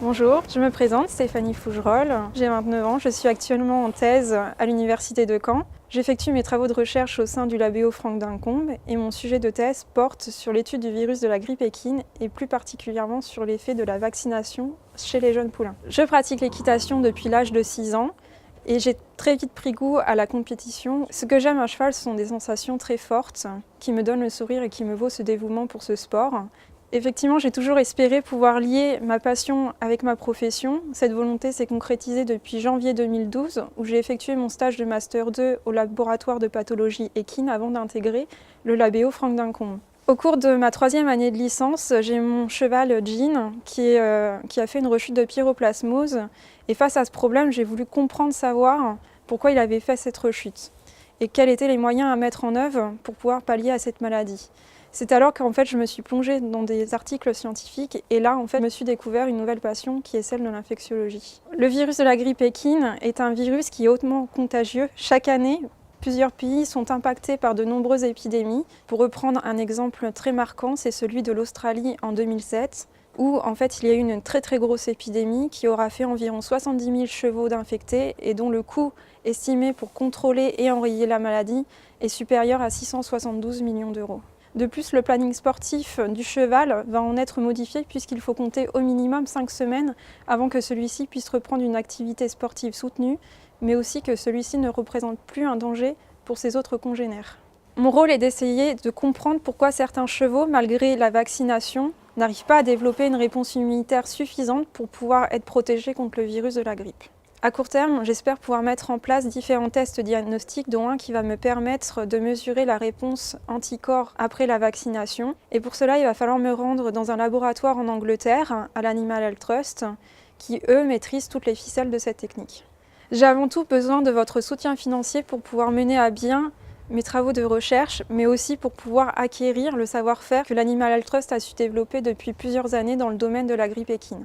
Bonjour, je me présente, Stéphanie Fougerolles, j'ai 29 ans, je suis actuellement en thèse à l'Université de Caen. J'effectue mes travaux de recherche au sein du Labéo Franck Dincombe et mon sujet de thèse porte sur l'étude du virus de la grippe équine et plus particulièrement sur l'effet de la vaccination chez les jeunes poulains. Je pratique l'équitation depuis l'âge de 6 ans et j'ai très vite pris goût à la compétition. Ce que j'aime à cheval, ce sont des sensations très fortes qui me donnent le sourire et qui me vaut ce dévouement pour ce sport. Effectivement, j'ai toujours espéré pouvoir lier ma passion avec ma profession. Cette volonté s'est concrétisée depuis janvier 2012, où j'ai effectué mon stage de Master 2 au laboratoire de pathologie équine avant d'intégrer le Labéo Franck Dincombe. Au cours de ma 3e année de licence, j'ai mon cheval Jean qui a fait une rechute de pyroplasmose. Et face à ce problème, j'ai voulu comprendre, savoir pourquoi il avait fait cette rechute et quels étaient les moyens à mettre en œuvre pour pouvoir pallier à cette maladie. C'est alors qu'en fait je me suis plongée dans des articles scientifiques et là en fait je me suis découvert une nouvelle passion qui est celle de l'infectiologie. Le virus de la grippe équine est un virus qui est hautement contagieux. Chaque année, plusieurs pays sont impactés par de nombreuses épidémies. Pour reprendre un exemple très marquant, c'est celui de l'Australie en 2007 où en fait il y a eu une très grosse épidémie qui aura fait environ 70 000 chevaux d'infectés et dont le coût estimé pour contrôler et enrayer la maladie est supérieur à 672 millions d'euros. De plus, le planning sportif du cheval va en être modifié puisqu'il faut compter au minimum 5 semaines avant que celui-ci puisse reprendre une activité sportive soutenue, mais aussi que celui-ci ne représente plus un danger pour ses autres congénères. Mon rôle est d'essayer de comprendre pourquoi certains chevaux, malgré la vaccination, n'arrivent pas à développer une réponse immunitaire suffisante pour pouvoir être protégés contre le virus de la grippe. À court terme, j'espère pouvoir mettre en place différents tests diagnostiques, dont un qui va me permettre de mesurer la réponse anticorps après la vaccination. Et pour cela, il va falloir me rendre dans un laboratoire en Angleterre, à l'Animal Health Trust, qui, eux, maîtrisent toutes les ficelles de cette technique. J'ai avant tout besoin de votre soutien financier pour pouvoir mener à bien mes travaux de recherche, mais aussi pour pouvoir acquérir le savoir-faire que l'Animal Health Trust a su développer depuis plusieurs années dans le domaine de la grippe équine.